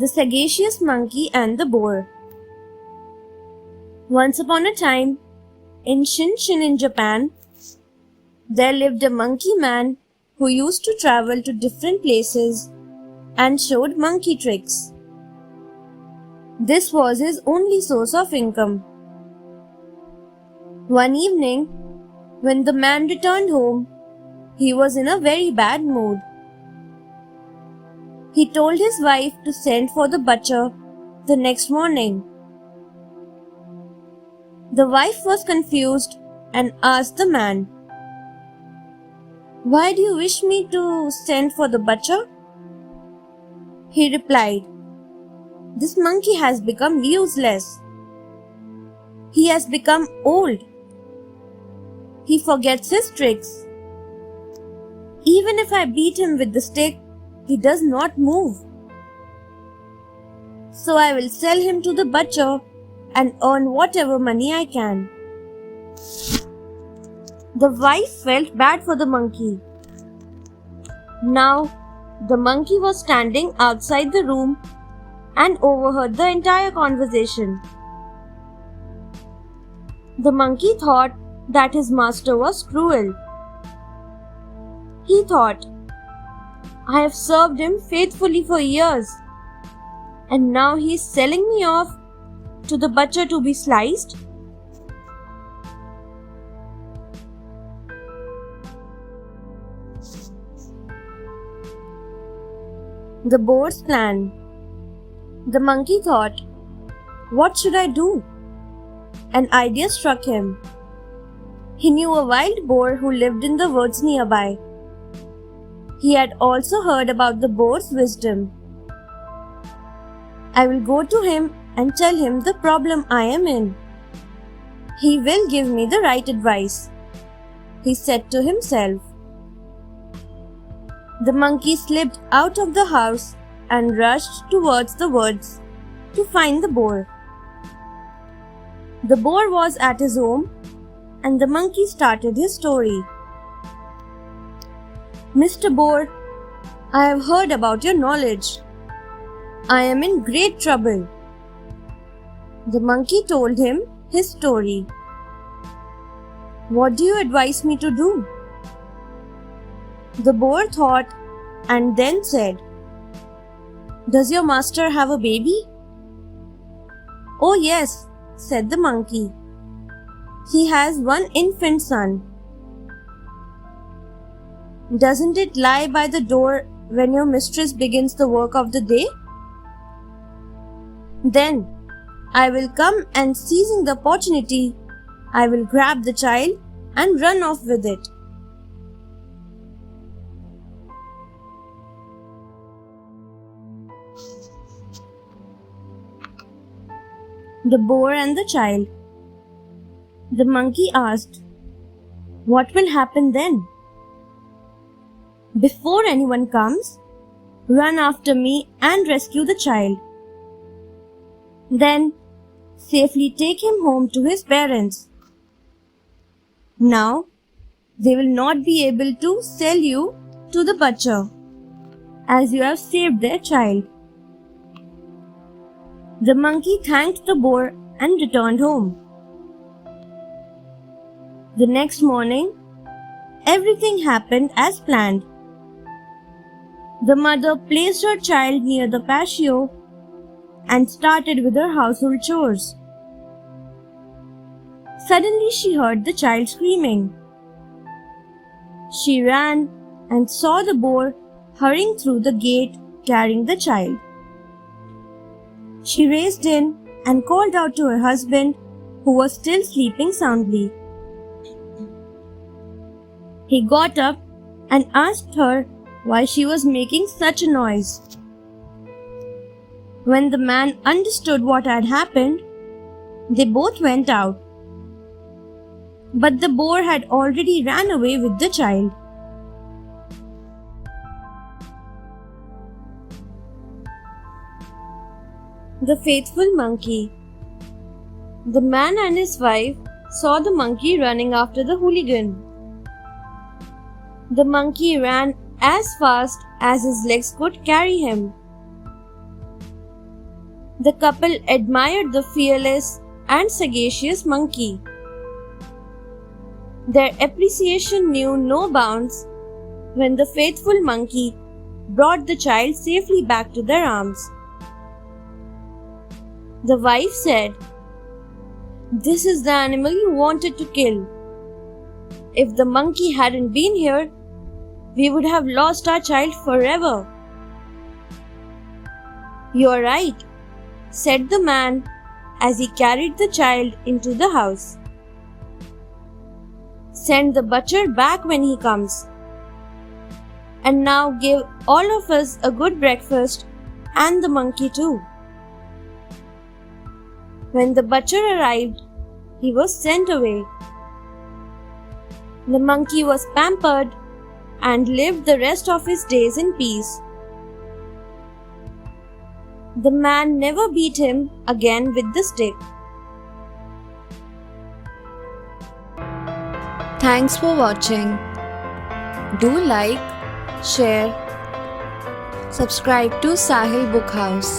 The Sagacious Monkey and the Boar. Once upon a time, in Shinshin in Japan, there lived a monkey man who used to travel to different places and showed monkey tricks. This was his only source of income. One evening, when the man returned home, he was in a very bad mood. He told his wife to send for the butcher the next morning. The wife was confused and asked the man, "Why do you wish me to send for the butcher?" He replied, "This monkey has become useless. He has become old. He forgets his tricks. Even if I beat him with the stick, he does not move. So I will sell him to the butcher and earn whatever money I can." The wife felt bad for the monkey. Now, the monkey was standing outside the room and overheard the entire conversation. The monkey thought that his master was cruel. He thought, "I have served him faithfully for years, and now he is selling me off to the butcher to be sliced?" The boar's plan. The monkey thought, "What should I do?" An idea struck him. He knew a wild boar who lived in the woods nearby. He had also heard about the boar's wisdom. "I will go to him and tell him the problem I am in. He will give me the right advice," he said to himself. The monkey slipped out of the house and rushed towards the woods to find the boar. The boar was at his home, and the monkey started his story. "Mr. Boar, I have heard about your knowledge. I am in great trouble." The monkey told him his story. "What do you advise me to do?" The boar thought and then said, "Does your master have a baby?" "Oh yes," said the monkey. "He has one infant son." "Doesn't it lie by the door when your mistress begins the work of the day?" "Then I will come, and seizing the opportunity, I will grab the child and run off with it." The boar and the child. The monkey asked, "What will happen then?" "Before anyone comes, run after me and rescue the child. Then safely take him home to his parents. Now they will not be able to sell you to the butcher, as you have saved their child." The monkey thanked the boar and returned home. The next morning, everything happened as planned. The mother placed her child near the patio and started with her household chores. Suddenly she heard the child screaming. She ran and saw the boar hurrying through the gate carrying the child. She raced in and called out to her husband, who was still sleeping soundly. He got up and asked her why she was making such a noise. When the man understood what had happened, they both went out. But the boar had already ran away with the child. The Faithful Monkey. The man and his wife saw the monkey running after the hooligan. The monkey ran as fast as his legs could carry him. The couple admired the fearless and sagacious monkey. Their appreciation knew no bounds when the faithful monkey brought the child safely back to their arms. The wife said, "This is the animal you wanted to kill. If the monkey hadn't been here, we would have lost our child forever." "You're right," said the man as he carried the child into the house. "Send the butcher back when he comes. And now give all of us a good breakfast and the monkey too." When the butcher arrived, he was sent away. The monkey was pampered and lived the rest of his days in peace. The man never beat him again with the stick. Thanks for watching. Do like, share, subscribe to Sahil Book House.